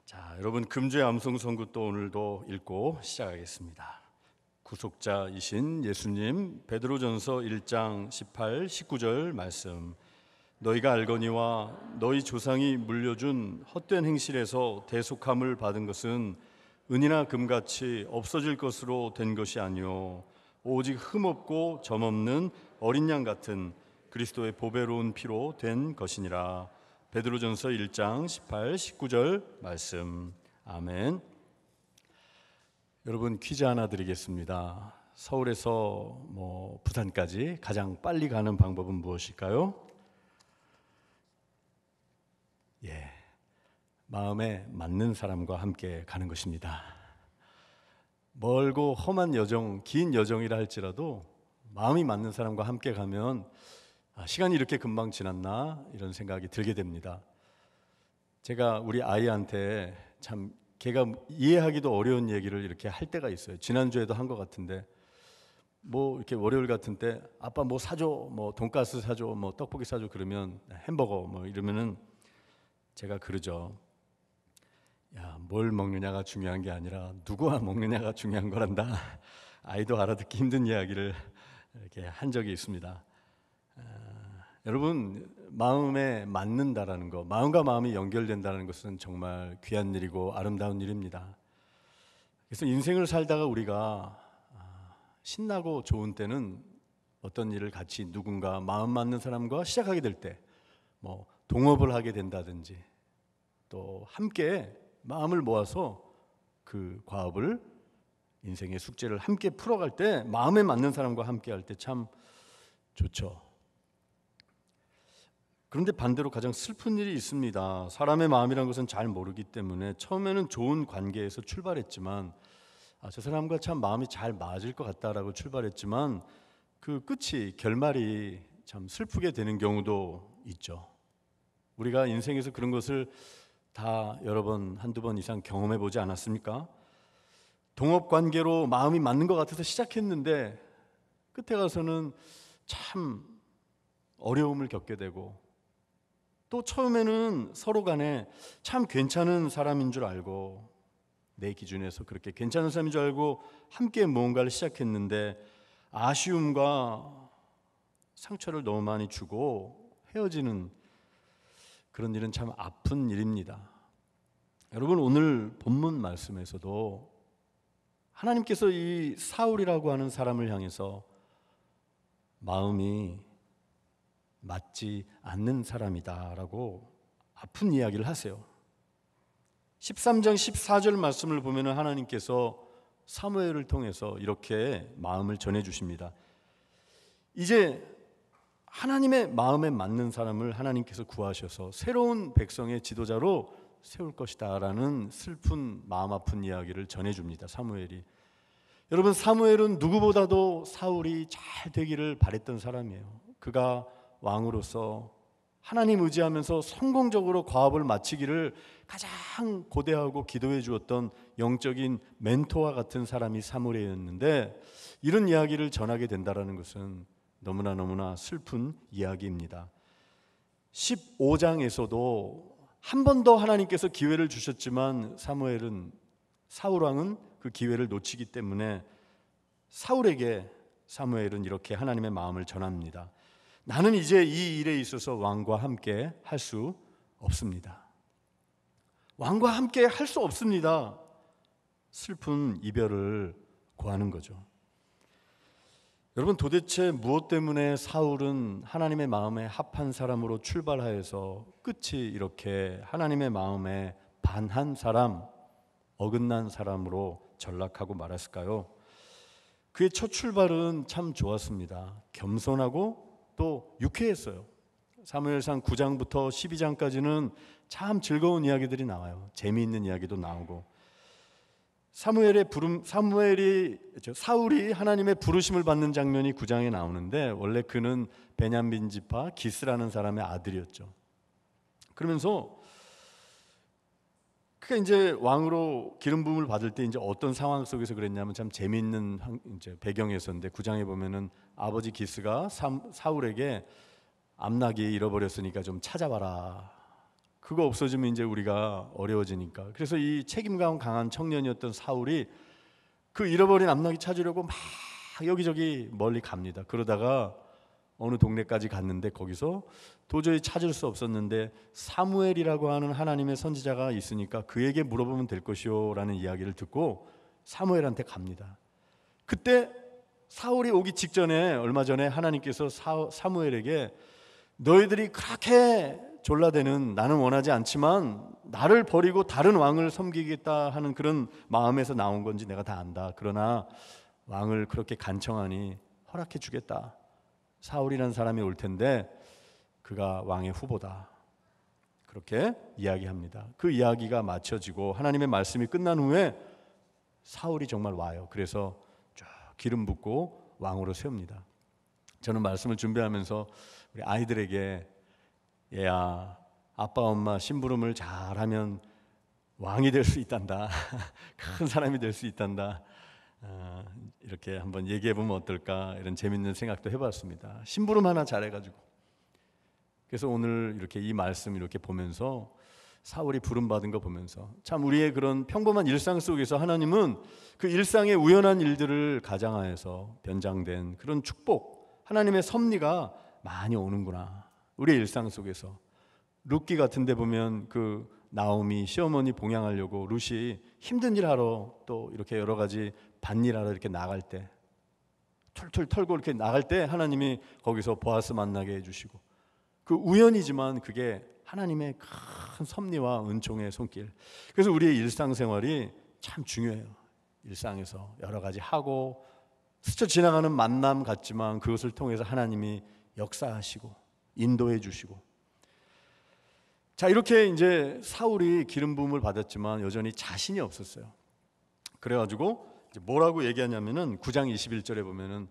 자, 여러분 금주의 암송선구 또 오늘도 읽고 시작하겠습니다. 구속자이신 예수님 베드로전서 1장 18, 19절 말씀. 너희가 알거니와 너희 조상이 물려준 헛된 행실에서 대속함을 받은 것은 은이나 금같이 없어질 것으로 된 것이 아니요 오직 흠없고 점없는 어린 양 같은 그리스도의 보배로운 피로 된 것이니라. 베드로전서 1장 18, 19절 말씀. 아멘. 여러분 퀴즈 하나 드리겠습니다. 서울에서 부산까지 가장 빨리 가는 방법은 무엇일까요? 마음에 맞는 사람과 함께 가는 것입니다. 멀고 험한 여정, 긴 여정이라 할지라도 마음이 맞는 사람과 함께 가면 시간이 이렇게 금방 지났나 이런 생각이 들게 됩니다. 제가 우리 아이한테 참 걔가 이해하기도 어려운 얘기를 이렇게 할 때가 있어요. 지난주에도 한 것 같은데 이렇게 월요일 같은 때 아빠 뭐 사줘, 돈가스 사줘, 떡볶이 사줘 그러면 햄버거 이러면은 제가 그러죠. 야, 뭘 먹느냐가 중요한 게 아니라 누구와 먹느냐가 중요한 거란다. 아이도 알아듣기 힘든 이야기를 이렇게 한 적이 있습니다. 여러분 마음에 맞는다라는 거, 마음과 마음이 연결된다는 것은 정말 귀한 일이고 아름다운 일입니다. 그래서 인생을 살다가 우리가 신나고 좋은 때는 어떤 일을 같이 누군가 마음 맞는 사람과 시작하게 될 때, 동업을 하게 된다든지 또 함께 마음을 모아서 그 과업을 인생의 숙제를 함께 풀어갈 때 마음에 맞는 사람과 함께 할 때 참 좋죠. 그런데 반대로 가장 슬픈 일이 있습니다. 사람의 마음이란 것은 잘 모르기 때문에 처음에는 좋은 관계에서 출발했지만 저 사람과 참 마음이 잘 맞을 것 같다라고 출발했지만 그 끝이 결말이 참 슬프게 되는 경우도 있죠. 우리가 인생에서 그런 것을 다 여러 번, 한두 번 이상 경험해 보지 않았습니까? 동업관계로 마음이 맞는 것 같아서 시작했는데 끝에 가서는 참 어려움을 겪게 되고 또 처음에는 서로 간에 참 괜찮은 사람인 줄 알고 내 기준에서 그렇게 괜찮은 사람인 줄 알고 함께 무언가를 시작했는데 아쉬움과 상처를 너무 많이 주고 헤어지는 그런 일은 참 아픈 일입니다. 여러분 오늘 본문 말씀에서도 하나님께서 이 사울이라고 하는 사람을 향해서 마음이 맞지 않는 사람이다라고 아픈 이야기를 하세요. 13장 14절 말씀을 보면 하나님께서 사무엘을 통해서 이렇게 마음을 전해주십니다. 이제 하나님의 마음에 맞는 사람을 하나님께서 구하셔서 새로운 백성의 지도자로 세울 것이다 라는 슬픈 마음 아픈 이야기를 전해줍니다. 사무엘이. 여러분 사무엘은 누구보다도 사울이 잘 되기를 바랬던 사람이에요. 그가 왕으로서 하나님 의지하면서 성공적으로 과업을 마치기를 가장 고대하고 기도해 주었던 영적인 멘토와 같은 사람이 사무엘이었는데 이런 이야기를 전하게 된다는 것은 너무나 슬픈 이야기입니다. 15장에서도 한 번 더 하나님께서 기회를 주셨지만 사울 왕은 그 기회를 놓치기 때문에 사울에게 사무엘은 이렇게 하나님의 마음을 전합니다. 나는 이제 이 일에 있어서 왕과 함께 할 수 없습니다. 왕과 함께 할 수 없습니다. 슬픈 이별을 고하는 거죠. 여러분 도대체 무엇 때문에 사울은 하나님의 마음에 합한 사람으로 출발하여서 끝이 이렇게 하나님의 마음에 반한 사람, 어긋난 사람으로 전락하고 말았을까요? 그의 첫 출발은 참 좋았습니다. 겸손하고 또 유쾌했어요. 사무엘상 9장부터 12장까지는 참 즐거운 이야기들이 나와요. 재미있는 이야기도 나오고 사울이 하나님의 부르심을 받는 장면이 9장에 나오는데 원래 그는 베냐민 지파 기스라는 사람의 아들이었죠. 그러면서 그가 이제 왕으로 기름 부음을 받을 때 이제 어떤 상황 속에서 그랬냐면 참 재미있는 이제 배경이었었는데 9장에 보면은 아버지 기스가 사울에게 암나귀 잃어버렸으니까 좀 찾아와라. 그거 없어지면 이제 우리가 어려워지니까. 그래서 이 책임감 강한 청년이었던 사울이 그 잃어버린 암나귀 찾으려고 막 여기저기 멀리 갑니다. 그러다가 어느 동네까지 갔는데 거기서 도저히 찾을 수 없었는데 사무엘이라고 하는 하나님의 선지자가 있으니까 그에게 물어보면 될 것이요 라는 이야기를 듣고 사무엘한테 갑니다. 그때 사울이 오기 직전에 얼마 전에 하나님께서 사무엘에게 너희들이 그렇게 졸라대는, 나는 원하지 않지만 나를 버리고 다른 왕을 섬기겠다 하는 그런 마음에서 나온 건지 내가 다 안다. 그러나 왕을 그렇게 간청하니 허락해 주겠다. 사울이라는 사람이 올 텐데 그가 왕의 후보다. 그렇게 이야기합니다. 그 이야기가 마쳐지고 하나님의 말씀이 끝난 후에 사울이 정말 와요. 그래서 쭉 기름 붓고 왕으로 세웁니다. 저는 말씀을 준비하면서 우리 아이들에게 얘야, 아빠 엄마 심부름을 잘하면 왕이 될 수 있단다. 큰 사람이 될 수 있단다. 이렇게 한번 얘기해보면 어떨까, 이런 재밌는 생각도 해봤습니다. 심부름 하나 잘해가지고. 그래서 오늘 이렇게 이 말씀 이렇게 보면서 사울이 부름받은 거 보면서 참 우리의 그런 평범한 일상 속에서 하나님은 그 일상의 우연한 일들을 가장하여서 변장된 그런 축복, 하나님의 섭리가 많이 오는구나. 우리의 일상 속에서 룻기 같은 데 보면 그 나오미 시어머니 봉양하려고 룻이 힘든 일 하러 또 이렇게 여러 가지 밭일 하러 이렇게 나갈 때 툴툴 털고 이렇게 나갈 때 하나님이 거기서 보아스 만나게 해주시고, 그 우연이지만 그게 하나님의 큰 섭리와 은총의 손길. 그래서 우리의 일상생활이 참 중요해요. 일상에서 여러 가지 하고 스쳐 지나가는 만남 같지만 그것을 통해서 하나님이 역사하시고 인도해 주시고. 자, 이렇게 이제 사울이 기름 부음을 받았지만 여전히 자신이 없었어요. 그래가지고 이제 뭐라고 얘기하냐면은 9장 21절에 보면은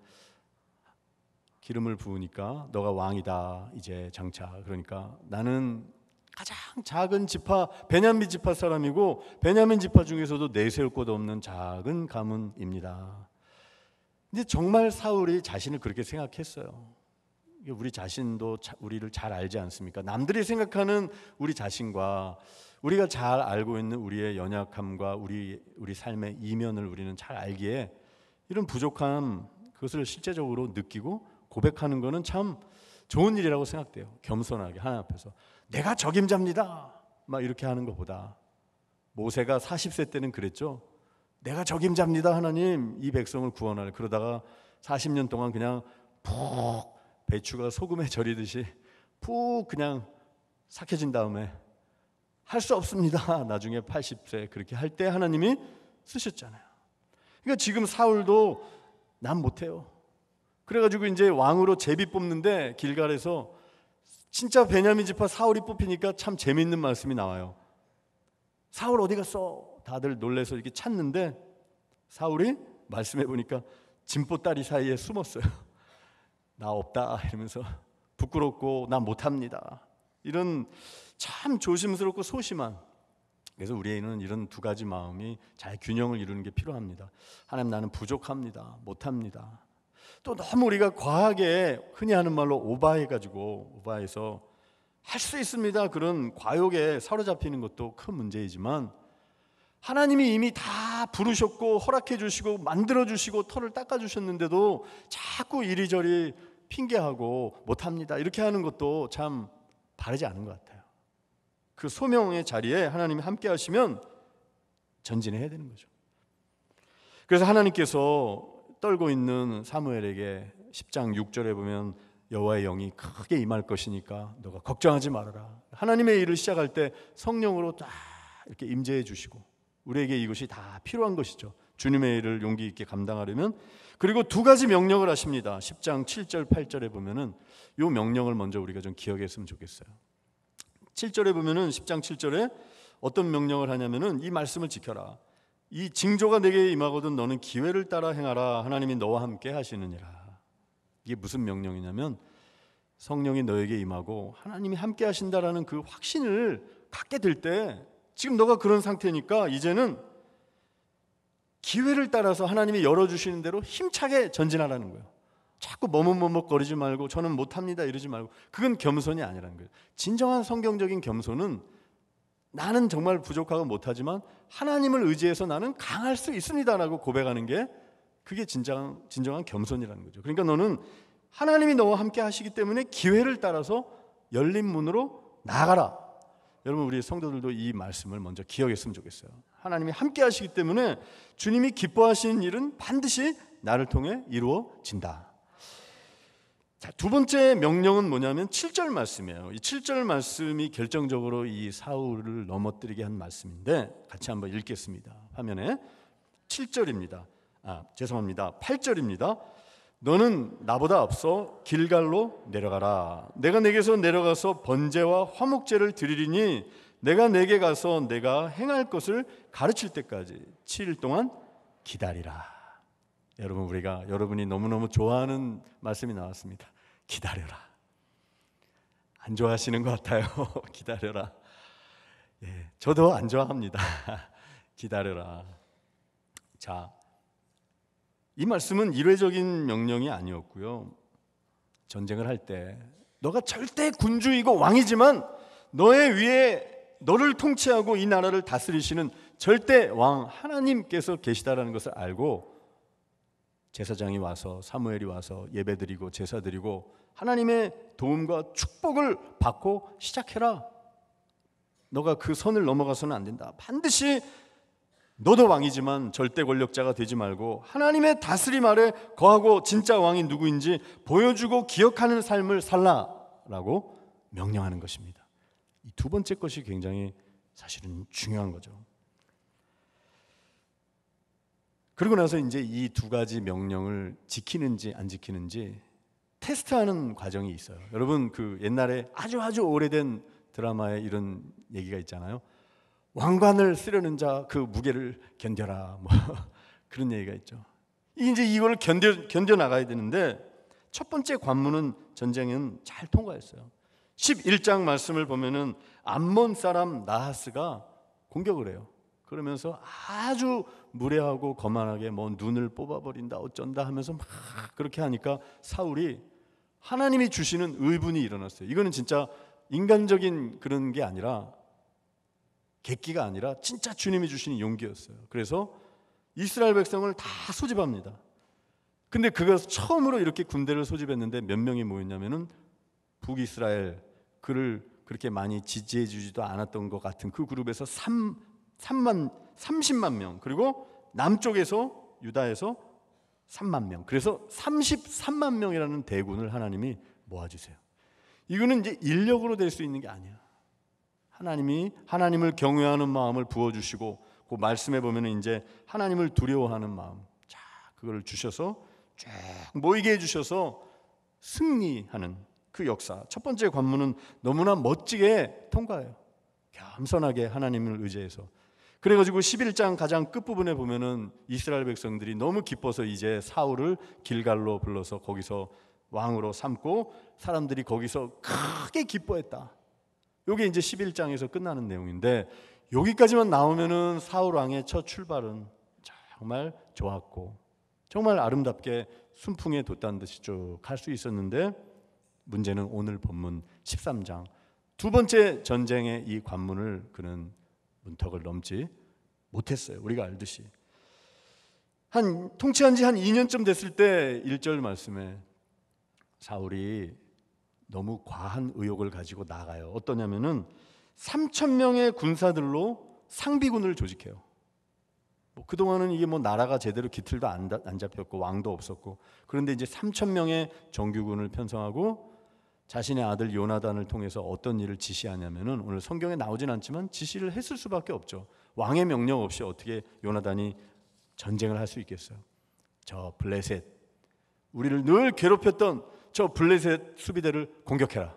기름을 부으니까 너가 왕이다 이제 장차. 그러니까 나는 가장 작은 지파 베냐민 지파 사람이고 베냐민 지파 중에서도 내세울 곳 없는 작은 가문입니다. 근데 정말 사울이 자신을 그렇게 생각했어요. 우리 자신도 우리를 잘 알지 않습니까? 남들이 생각하는 우리 자신과 우리가 잘 알고 있는 우리의 연약함과 우리 삶의 이면을 우리는 잘 알기에 이런 부족함, 그것을 실제적으로 느끼고 고백하는 것은 참 좋은 일이라고 생각돼요. 겸손하게 하나님 앞에서 내가 적임자입니다 막 이렇게 하는 것보다, 모세가 40세 때는 그랬죠. 내가 적임자입니다 하나님, 이 백성을 구원할. 그러다가 40년 동안 그냥 푹 배추가 소금에 절이듯이 푹 그냥 삭혀진 다음에 할 수 없습니다. 나중에 80세 그렇게 할 때 하나님이 쓰셨잖아요. 그러니까 지금 사울도 난 못해요. 그래가지고 이제 왕으로 제비 뽑는데 길갈에서 진짜 베냐민 지파 사울이 뽑히니까 참 재미있는 말씀이 나와요. 사울 어디 갔어? 다들 놀래서 이렇게 찾는데 사울이 말씀해 보니까 진보다리 사이에 숨었어요. 나 없다 이러면서 부끄럽고 나 못합니다. 이런 참 조심스럽고 소심한. 그래서 우리에는 이런 두 가지 마음이 잘 균형을 이루는 게 필요합니다. 하나님, 나는 부족합니다. 못합니다. 또 너무 우리가 과하게 흔히 하는 말로 오바해서 할 수 있습니다, 그런 과욕에 사로잡히는 것도 큰 문제이지만 하나님이 이미 다 부르셨고 허락해 주시고 만들어 주시고 털을 닦아 주셨는데도 자꾸 이리저리 핑계하고 못합니다 이렇게 하는 것도 참 바르지 않은 것 같아요. 그 소명의 자리에 하나님이 함께 하시면 전진해야 되는 거죠. 그래서 하나님께서 떨고 있는 사무엘에게 10장 6절에 보면 여호와의 영이 크게 임할 것이니까 너가 걱정하지 말아라. 하나님의 일을 시작할 때 성령으로 딱 이렇게 임재해 주시고, 우리에게 이것이 다 필요한 것이죠. 주님의 일을 용기 있게 감당하려면. 그리고 두 가지 명령을 하십니다. 10장 7절 8절에 보면은 이 명령을 먼저 우리가 좀 기억했으면 좋겠어요. 7절에 보면은 10장 7절에 어떤 명령을 하냐면은 이 말씀을 지켜라. 이 징조가 내게 임하거든 너는 기회를 따라 행하라. 하나님이 너와 함께 하시느니라. 이게 무슨 명령이냐면 성령이 너에게 임하고 하나님이 함께 하신다라는 그 확신을 갖게 될 때, 지금 너가 그런 상태니까 이제는 기회를 따라서 하나님이 열어주시는 대로 힘차게 전진하라는 거예요. 자꾸 머뭇머뭇거리지 말고 저는 못합니다 이러지 말고, 그건 겸손이 아니라는 거예요. 진정한 성경적인 겸손은 나는 정말 부족하고 못하지만 하나님을 의지해서 나는 강할 수 있습니다라고 고백하는 게 그게 진정한 겸손이라는 거죠. 그러니까 너는 하나님이 너와 함께 하시기 때문에 기회를 따라서 열린 문으로 나아가라. 여러분, 우리 성도들도 이 말씀을 먼저 기억했으면 좋겠어요. 하나님이 함께 하시기 때문에 주님이 기뻐하시는 일은 반드시 나를 통해 이루어진다. 자, 두 번째 명령은 뭐냐면 7절 말씀이에요. 이 7절 말씀이 결정적으로 이 사울을 넘어뜨리게 한 말씀인데 같이 한번 읽겠습니다. 화면에 7절입니다. 8절입니다. 너는 나보다 앞서 길갈로 내려가라. 내가 내게서 내려가서 번제와 화목제를 드리리니 내가 내게 가서 내가 행할 것을 가르칠 때까지 7일 동안 기다리라. 여러분, 여러분이 너무너무 좋아하는 말씀이 나왔습니다. 기다려라. 안 좋아하시는 것 같아요. 기다려라. 예, 저도 안 좋아합니다. 기다려라. 자, 이 말씀은 일회적인 명령이 아니었고요. 전쟁을 할 때 너가 절대 군주이고 왕이지만 너의 위에 너를 통치하고 이 나라를 다스리시는 절대 왕 하나님께서 계시다라는 것을 알고 제사장이 와서 사무엘이 와서 예배드리고 제사드리고 하나님의 도움과 축복을 받고 시작해라. 너가 그 선을 넘어가서는 안 된다. 반드시 너도 왕이지만 절대 권력자가 되지 말고 하나님의 다스림 아래 거하고 진짜 왕이 누구인지 보여주고 기억하는 삶을 살라라고 명령하는 것입니다. 이 두 번째 것이 굉장히 사실은 중요한 거죠. 그러고 나서 이제 이 두 가지 명령을 지키는지 안 지키는지 테스트하는 과정이 있어요. 여러분, 그 옛날에 아주 오래된 드라마에 이런 얘기가 있잖아요. 왕관을 쓰려는 자 그 무게를 견뎌라, 뭐 그런 얘기가 있죠. 이제 이걸 견뎌 나가야 되는데 첫 번째 관문은 전쟁은 잘 통과했어요. 11장 말씀을 보면은 암몬 사람 나하스가 공격을 해요. 그러면서 아주 무례하고 거만하게 뭐 눈을 뽑아버린다 어쩐다 하면서 막 그렇게 하니까 사울이 하나님이 주시는 의분이 일어났어요. 이거는 진짜 인간적인 그런 게 아니라 객기가 아니라 진짜 주님이 주시는 용기였어요. 그래서 이스라엘 백성을 다 소집합니다. 근데 그가 처음으로 이렇게 군대를 소집했는데 몇 명이 모였냐면은 북이스라엘, 그를 그렇게 많이 지지해 주지도 않았던 것 같은 그 그룹에서 30만 명, 그리고 남쪽에서 유다에서 3만 명, 그래서 33만 명이라는 대군을 하나님이 모아주세요. 이거는 이제 인력으로 될 수 있는 게 아니야. 하나님이 하나님을 경외하는 마음을 부어주시고 그 말씀에 보면은 이제 하나님을 두려워하는 마음, 자 그걸 주셔서 쭉 모이게 해주셔서 승리하는 그 역사. 첫 번째 관문은 너무나 멋지게 통과해요. 겸손하게 하나님을 의지해서. 그래가지고 11장 가장 끝부분에 보면은 이스라엘 백성들이 너무 기뻐서 이제 사울을 길갈로 불러서 거기서 왕으로 삼고 사람들이 거기서 크게 기뻐했다. 이게 이제 11장에서 끝나는 내용인데 여기까지만 나오면은 사울 왕의 첫 출발은 정말 좋았고 정말 아름답게 순풍에 돛단 듯이 쭉 갈 수 있었는데 문제는 오늘 본문 13장 두 번째 전쟁의 이 관문을 그는 문턱을 넘지 못했어요. 우리가 알듯이 통치한 지 한 2년쯤 됐을 때 1절 말씀에 사울이 너무 과한 의욕을 가지고 나가요. 어떠냐면은 3,000명의 군사들로 상비군을 조직해요. 그동안은 이게 나라가 제대로 기틀도 안 잡혔고 왕도 없었고 그런데 이제 3,000명의 정규군을 편성하고 자신의 아들 요나단을 통해서 어떤 일을 지시하냐면은 오늘 성경에 나오진 않지만 지시를 했을 수밖에 없죠. 왕의 명령 없이 어떻게 요나단이 전쟁을 할 수 있겠어요? 저 블레셋, 우리를 늘 괴롭혔던 저 블레셋 수비대를 공격해라.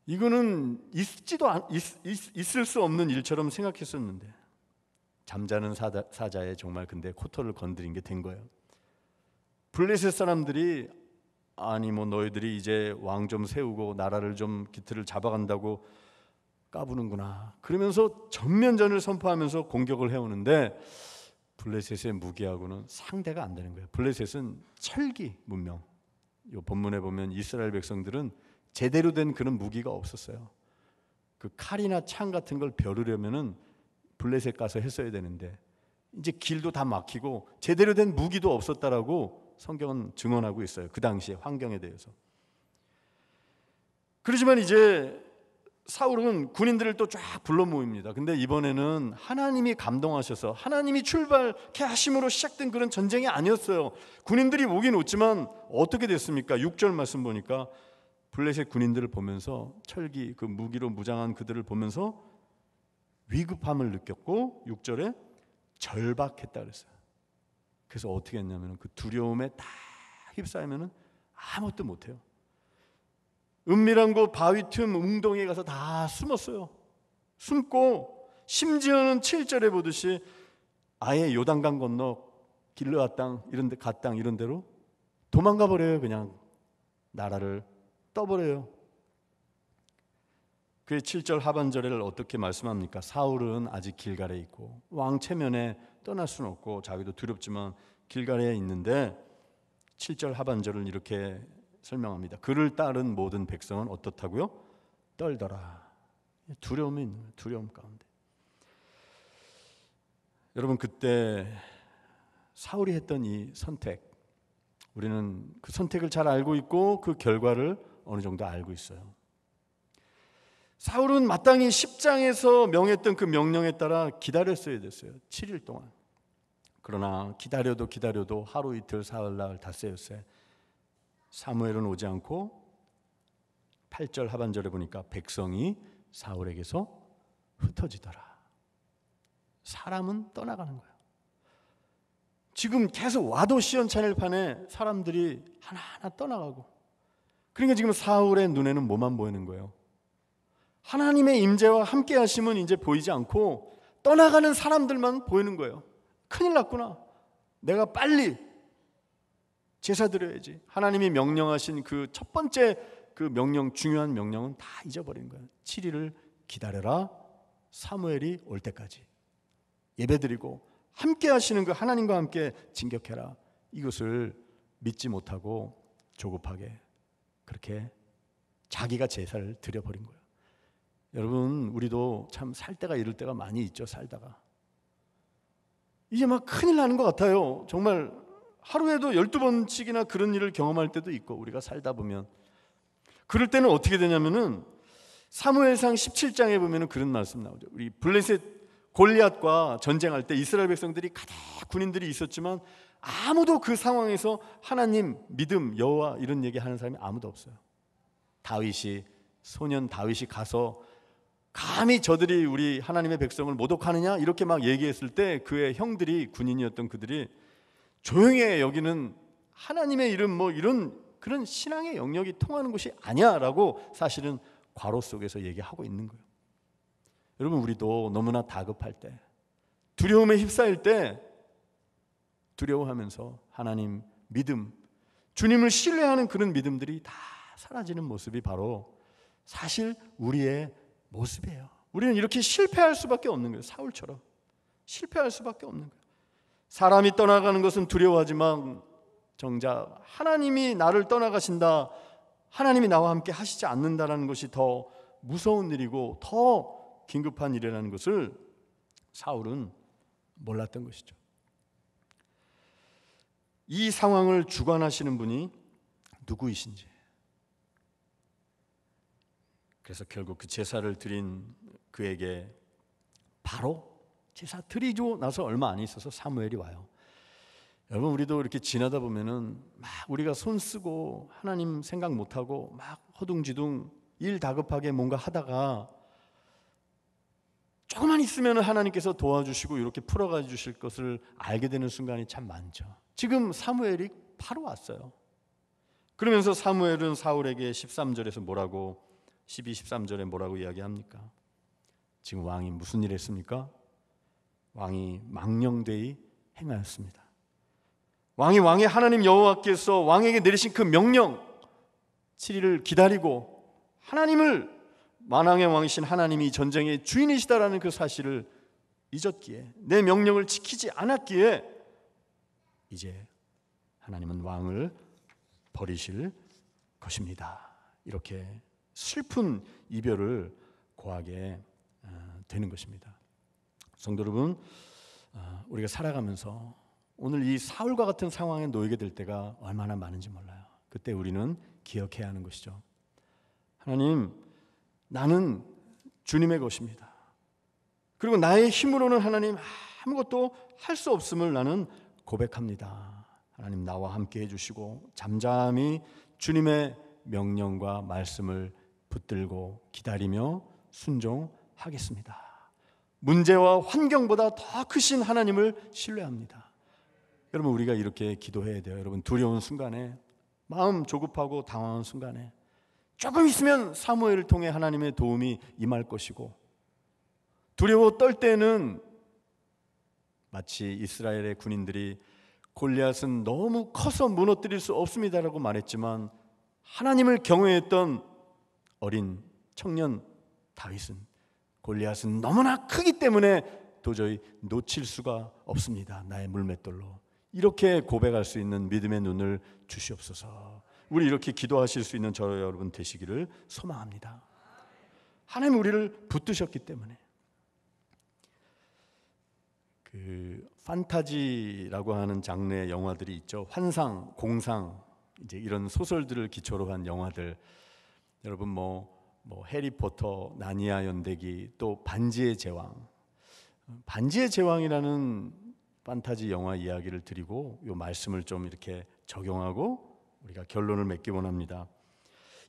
이거는 있을 수 없는 일처럼 생각했었는데 잠자는 사자의 정말 근데 코털을 건드린 게 된 거예요. 블레셋 사람들이 아니 너희들이 이제 왕 좀 세우고 나라를 좀 기틀을 잡아간다고 까부는구나. 그러면서 전면전을 선포하면서 공격을 해오는데 블레셋의 무기하고는 상대가 안 되는 거예요. 블레셋은 철기 문명. 이 본문에 보면 이스라엘 백성들은 제대로 된 그런 무기가 없었어요. 그 칼이나 창 같은 걸 벼르려면은 블레셋 가서 했어야 되는데 이제 길도 다 막히고 제대로 된 무기도 없었다라고 성경은 증언하고 있어요. 그 당시의 환경에 대해서. 그렇지만 이제 사울은 군인들을 또 쫙 불러 모입니다. 근데 이번에는 하나님이 감동하셔서 하나님이 출발케 하심으로 시작된 그런 전쟁이 아니었어요. 군인들이 오긴 왔지만 어떻게 됐습니까? 6절 말씀 보니까 블레셋 군인들을 보면서 철기 그 무기로 무장한 그들을 보면서 위급함을 느꼈고 6절에 절박했다 그랬어요. 그래서 어떻게 했냐면 그 두려움에 다 휩싸이면 아무것도 못해요. 은밀한 곳 바위 틈 웅덩이에 가서 다 숨었어요. 숨고 심지어는 7절에 보듯이 아예 요단강 건너 길르앗 땅 이런 데 갓 땅 이런 데로 도망가 버려요. 그냥 나라를 떠버려요. 그 7절 하반절을 어떻게 말씀합니까? 사울은 아직 길갈에 있고 왕 체면에 떠날 수는 없고 자기도 두렵지만 길갈에 있는데 7절 하반절을 이렇게 설명합니다. 그를 따른 모든 백성은 어떻다고요? 떨더라. 두려움이 있는 거예요. 두려움 가운데. 여러분 그때 사울이 했던 이 선택, 우리는 그 선택을 잘 알고 있고 그 결과를 어느 정도 알고 있어요. 사울은 마땅히 10장에서 명했던 그 명령에 따라 기다렸어야 됐어요. 7일 동안. 그러나 기다려도 하루 이틀 사흘 나흘 닷새였어요. 사무엘은 오지 않고 8절 하반절에 보니까 백성이 사울에게서 흩어지더라. 사람은 떠나가는 거예요. 지금 계속 와도 시원찮을 판에 사람들이 하나하나 떠나가고, 그러니까 지금 사울의 눈에는 뭐만 보이는 거예요? 하나님의 임재와 함께 하심은 이제 보이지 않고 떠나가는 사람들만 보이는 거예요. 큰일 났구나. 내가 빨리 제사 드려야지. 하나님이 명령하신 그 첫 번째 그 명령, 중요한 명령은 다 잊어버린 거예요. 7일을 기다려라. 사무엘이 올 때까지 예배드리고 함께 하시는 그 하나님과 함께 진격해라. 이것을 믿지 못하고 조급하게 그렇게 자기가 제사를 드려버린 거예요. 여러분 우리도 참 살 때가 이럴 때가 많이 있죠. 살다가 이제 막 큰일 나는 것 같아요. 정말 하루에도 12번씩이나 그런 일을 경험할 때도 있고, 우리가 살다 보면 그럴 때는 어떻게 되냐면은 사무엘상 17장에 보면은 그런 말씀 나오죠. 우리 블레셋 골리앗과 전쟁할 때 이스라엘 백성들이 가득 군인들이 있었지만 아무도 그 상황에서 하나님, 믿음, 여호와 이런 얘기하는 사람이 아무도 없어요. 소년 다윗이 가서 감히 저들이 우리 하나님의 백성을 모독하느냐 이렇게 막 얘기했을 때 그의 형들이, 군인이었던 그들이 조용히 해, 여기는 하나님의 이름 뭐 이런 그런 신앙의 영역이 통하는 곳이 아니야 라고 사실은 과로 속에서 얘기하고 있는 거예요. 여러분 우리도 너무나 다급할 때, 두려움에 휩싸일 때 두려워하면서 하나님 믿음, 주님을 신뢰하는 그런 믿음들이 다 사라지는 모습이 바로 사실 우리의 모습이에요. 우리는 이렇게 실패할 수밖에 없는 거예요. 사울처럼 실패할 수밖에 없는 거예요. 사람이 떠나가는 것은 두려워하지만 정작 하나님이 나를 떠나가신다, 하나님이 나와 함께 하시지 않는다라는 것이 더 무서운 일이고 더 긴급한 일이라는 것을 사울은 몰랐던 것이죠. 이 상황을 주관하시는 분이 누구이신지, 그래서 결국 그 제사를 드린 그에게 바로 제사 드리고 나서 얼마 안 있어서 사무엘이 와요. 여러분 우리도 이렇게 지나다 보면은 막 우리가 손 쓰고 하나님 생각 못하고 막 허둥지둥 일 다급하게 뭔가 하다가 조금만 있으면 하나님께서 도와주시고 이렇게 풀어가 주실 것을 알게 되는 순간이 참 많죠. 지금 사무엘이 바로 왔어요. 그러면서 사무엘은 사울에게 13절에서 뭐라고, 12, 13절에 뭐라고 이야기합니까? 지금 왕이 무슨 일 했습니까? 왕이 망령되이 행하였습니다. 왕의 하나님 여호와께서 왕에게 내리신 그 명령 7일을 기다리고 하나님을, 만왕의 왕이신 하나님이 전쟁의 주인이시다라는 그 사실을 잊었기에, 내 명령을 지키지 않았기에 이제 하나님은 왕을 버리실 것입니다. 이렇게 슬픈 이별을 고하게 되는 것입니다. 성도 여러분, 우리가 살아가면서 오늘 이 사울과 같은 상황에 놓이게 될 때가 얼마나 많은지 몰라요. 그때 우리는 기억해야 하는 것이죠. 하나님, 나는 주님의 것입니다. 그리고 나의 힘으로는 하나님 아무것도 할 수 없음을 나는 고백합니다. 하나님, 나와 함께 해주시고 잠잠히 주님의 명령과 말씀을 붙들고 기다리며 순종하겠습니다. 문제와 환경보다 더 크신 하나님을 신뢰합니다. 여러분, 우리가 이렇게 기도해야 돼요. 여러분, 두려운 순간에, 마음 조급하고 당황한 순간에 조금 있으면 사무엘을 통해 하나님의 도움이 임할 것이고, 두려워 떨 때는 마치 이스라엘의 군인들이 골리앗은 너무 커서 무너뜨릴 수 없습니다라고 말했지만, 하나님을 경외했던 어린 청년 다윗은 골리앗은 너무나 크기 때문에 도저히 놓칠 수가 없습니다. 나의 물맷돌로. 이렇게 고백할 수 있는 믿음의 눈을 주시옵소서. 우리 이렇게 기도하실 수 있는 저 여러분 되시기를 소망합니다. 하나님 우리를 붙드셨기 때문에. 그 판타지라고 하는 장르의 영화들이 있죠. 환상, 공상, 이제 이런 소설들을 기초로 한 영화들. 여러분 뭐 해리포터, 나니아 연대기, 또 반지의 제왕. 반지의 제왕이라는 판타지 영화 이야기를 드리고 이 말씀을 좀 이렇게 적용하고 우리가 결론을 맺기 원합니다.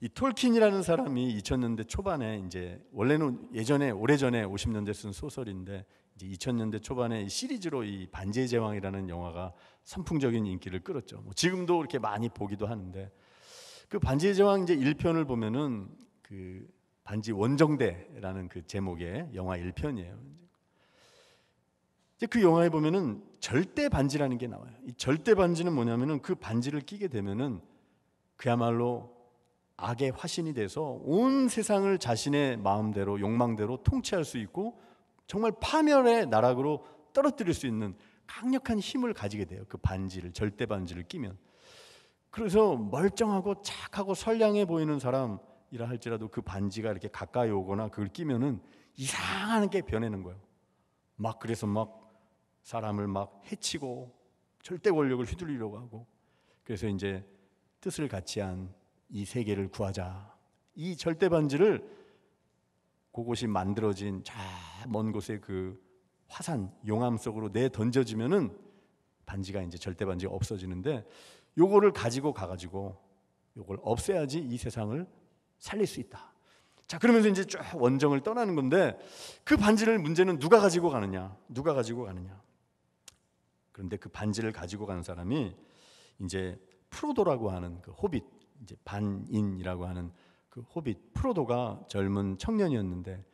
이 톨킨이라는 사람이 2000년대 초반에 이제 원래는 예전에 오래전에 50년대 쓴 소설인데 이제 2000년대 초반에 시리즈로 이 반지의 제왕이라는 영화가 선풍적인 인기를 끌었죠. 지금도 이렇게 많이 보기도 하는데, 그 반지의 제왕 이제 1편을 보면은 그 반지 원정대라는 그 제목의 영화 1편이에요. 이제 그 영화에 보면은 절대 반지라는 게 나와요. 이 절대 반지는 뭐냐면은 그 반지를 끼게 되면은 그야말로 악의 화신이 돼서 온 세상을 자신의 마음대로 욕망대로 통치할 수 있고 정말 파멸의 나락으로 떨어뜨릴 수 있는 강력한 힘을 가지게 돼요. 그 반지를, 절대 반지를 끼면. 그래서 멀쩡하고 착하고 선량해 보이는 사람이라 할지라도 그 반지가 이렇게 가까이 오거나 그걸 끼면은 이상한 게 변하는 거예요. 그래서 사람을 해치고 절대 권력을 휘둘리려고 하고, 그래서 이제 뜻을 같이 한 이 세계를 구하자. 이 절대 반지를 그곳이 만들어진 저 먼 곳의 그 화산 용암 속으로 내 던져지면은 반지가 이제 절대 반지가 없어지는데, 요거를 가지고 가가지고 요걸 없애야지 이 세상을 살릴 수 있다. 자, 그러면서 이제 쭉 원정을 떠나는 건데, 그 반지를 문제는 누가 가지고 가느냐? 그런데 그 반지를 가지고 가는 사람이 이제 프로도라고 하는 그 호빗, 이제 반인이라고 하는 그 호빗 프로도가 젊은 청년이었는데,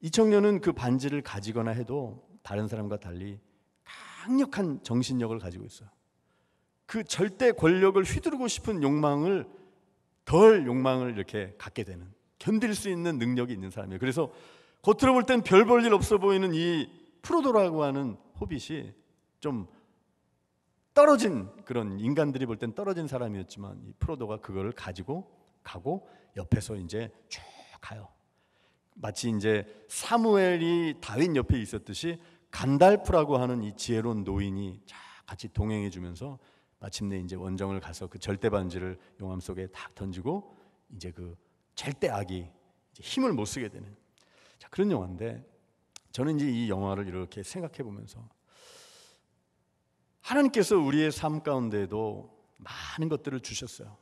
이 청년은 그 반지를 가지거나 해도 다른 사람과 달리 강력한 정신력을 가지고 있어요. 그 절대 권력을 휘두르고 싶은 욕망을 이렇게 갖게 되는, 견딜 수 있는 능력이 있는 사람이에요. 그래서 겉으로 볼 땐 별 볼 일 없어 보이는 이 프로도라고 하는 호빗이 좀 떨어진, 그런 인간들이 볼 땐 떨어진 사람이었지만 이 프로도가 그거를 가지고 가고 옆에서 이제 쭉 가요. 마치 이제 사무엘이 다윗 옆에 있었듯이 간달프라고 하는 이 지혜로운 노인이 같이 동행해 주면서 마침내 이제 원정을 가서 그 절대 반지를 용암 속에 탁 던지고 이제 그 절대 악이 이제 힘을 못 쓰게 되는, 자, 그런 영화인데, 저는 이제 이 영화를 이렇게 생각해 보면서 하나님께서 우리의 삶 가운데에도 많은 것들을 주셨어요.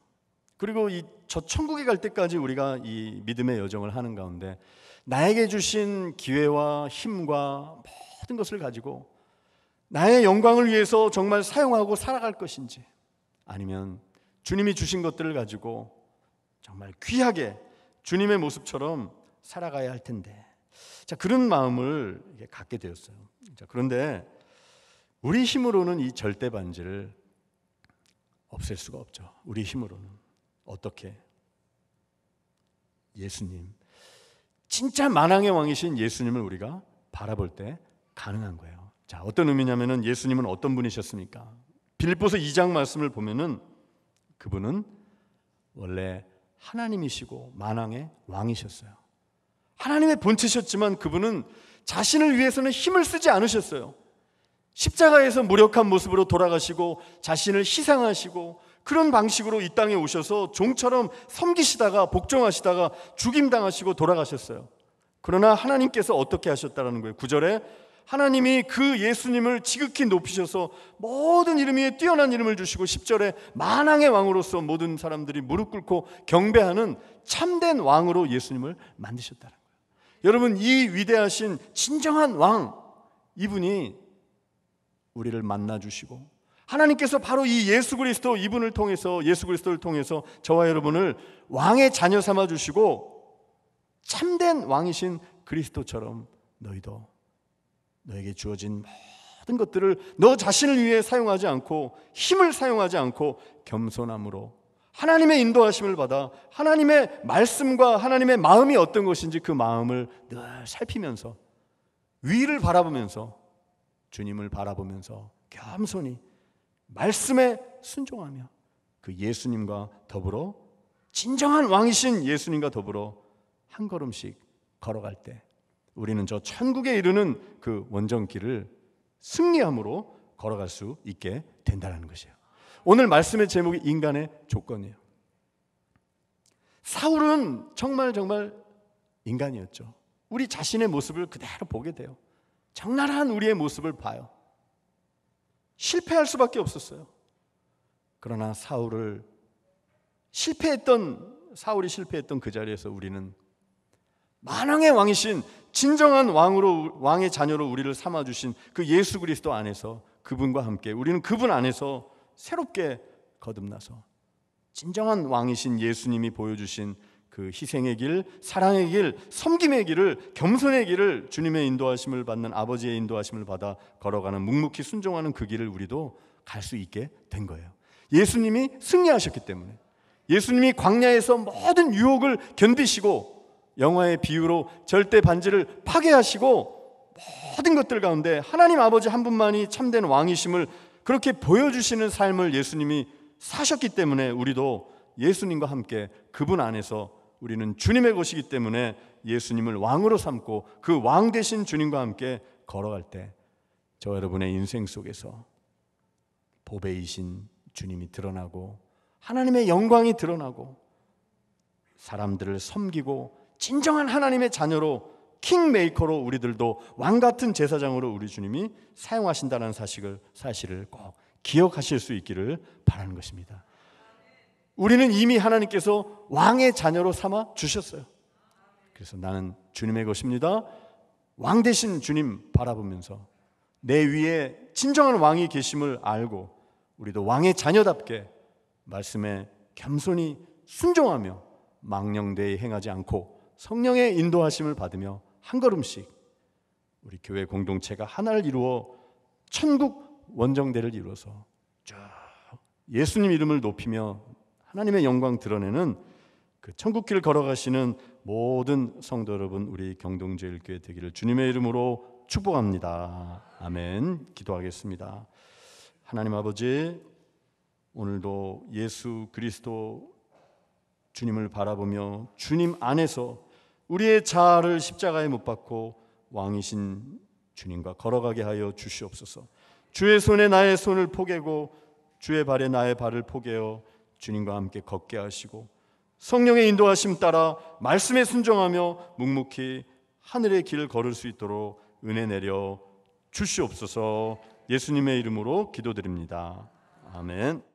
그리고 저 천국에 갈 때까지 우리가 이 믿음의 여정을 하는 가운데 나에게 주신 기회와 힘과 모든 것을 가지고 나의 영광을 위해서 정말 사용하고 살아갈 것인지, 아니면 주님이 주신 것들을 가지고 정말 귀하게 주님의 모습처럼 살아가야 할 텐데, 자, 그런 마음을 갖게 되었어요. 자, 그런데 우리 힘으로는 이 절대 반지를 없앨 수가 없죠. 우리 힘으로는. 어떻게? 예수님, 진짜 만왕의 왕이신 예수님을 우리가 바라볼 때 가능한 거예요. 자, 어떤 의미냐면은 예수님은 어떤 분이셨습니까? 빌립보서 2장 말씀을 보면은 그분은 원래 하나님이시고 만왕의 왕이셨어요. 하나님의 본체셨지만 그분은 자신을 위해서는 힘을 쓰지 않으셨어요. 십자가에서 무력한 모습으로 돌아가시고 자신을 희생하시고 그런 방식으로 이 땅에 오셔서 종처럼 섬기시다가 복종하시다가 죽임당하시고 돌아가셨어요. 그러나 하나님께서 어떻게 하셨다라는 거예요. 9절에 하나님이 그 예수님을 지극히 높이셔서 모든 이름 위에 뛰어난 이름을 주시고 10절에 만왕의 왕으로서 모든 사람들이 무릎 꿇고 경배하는 참된 왕으로 예수님을 만드셨다는 거예요. 여러분, 이 위대하신 진정한 왕, 이분이 우리를 만나주시고 하나님께서 바로 이 예수 그리스도, 이분을 통해서, 예수 그리스도를 통해서 저와 여러분을 왕의 자녀 삼아주시고 참된 왕이신 그리스도처럼 너희도 너에게 주어진 모든 것들을 너 자신을 위해 사용하지 않고 힘을 사용하지 않고 겸손함으로 하나님의 인도하심을 받아 하나님의 말씀과 하나님의 마음이 어떤 것인지 그 마음을 늘 살피면서 위를 바라보면서 주님을 바라보면서 겸손히 말씀에 순종하며 그 예수님과 더불어 진정한 왕이신 예수님과 더불어 한 걸음씩 걸어갈 때 우리는 저 천국에 이르는 그 원정길을 승리함으로 걸어갈 수 있게 된다는 것이에요. 오늘 말씀의 제목이 인간의 조건이에요. 사울은 정말 인간이었죠. 우리 자신의 모습을 그대로 보게 돼요. 적나라한 우리의 모습을 봐요. 실패할 수밖에 없었어요. 그러나 사울이 실패했던 그 자리에서 우리는 만왕의 왕이신 진정한 왕의 자녀로 우리를 삼아주신 그 예수 그리스도 안에서 그분과 함께 우리는 그분 안에서 새롭게 거듭나서 진정한 왕이신 예수님이 보여주신 그 희생의 길, 사랑의 길, 섬김의 길을, 겸손의 길을, 주님의 인도하심을 받는 아버지의 인도하심을 받아 걸어가는 묵묵히 순종하는 그 길을 우리도 갈 수 있게 된 거예요. 예수님이 승리하셨기 때문에, 예수님이 광야에서 모든 유혹을 견디시고 영화의 비유로 절대 반지를 파괴하시고 모든 것들 가운데 하나님 아버지 한 분만이 참된 왕이심을 그렇게 보여주시는 삶을 예수님이 사셨기 때문에 우리도 예수님과 함께 그분 안에서 우리는 주님의 것이기 때문에 예수님을 왕으로 삼고 그 왕 되신 주님과 함께 걸어갈 때 저와 여러분의 인생 속에서 보배이신 주님이 드러나고 하나님의 영광이 드러나고 사람들을 섬기고 진정한 하나님의 자녀로 킹메이커로 우리들도 왕같은 제사장으로 우리 주님이 사용하신다는 사실을 꼭 기억하실 수 있기를 바라는 것입니다. 우리는 이미 하나님께서 왕의 자녀로 삼아 주셨어요. 그래서 나는 주님의 것입니다. 왕 되신 주님 바라보면서 내 위에 진정한 왕이 계심을 알고 우리도 왕의 자녀답게 말씀에 겸손히 순종하며 망령되이 행하지 않고 성령의 인도하심을 받으며 한 걸음씩 우리 교회 공동체가 하나를 이루어 천국 원정대를 이루어서 쭉 예수님 이름을 높이며 하나님의 영광 드러내는 그 천국길 걸어가시는 모든 성도 여러분, 우리 경동제일교회 되기를 주님의 이름으로 축복합니다. 아멘. 기도하겠습니다. 하나님 아버지, 오늘도 예수 그리스도 주님을 바라보며 주님 안에서 우리의 자아를 십자가에 못 박고 왕이신 주님과 걸어가게 하여 주시옵소서. 주의 손에 나의 손을 포개고 주의 발에 나의 발을 포개어 주님과 함께 걷게 하시고 성령의 인도하심 따라 말씀에 순종하며 묵묵히 하늘의 길을 걸을 수 있도록 은혜 내려 주시옵소서. 예수님의 이름으로 기도드립니다. 아멘.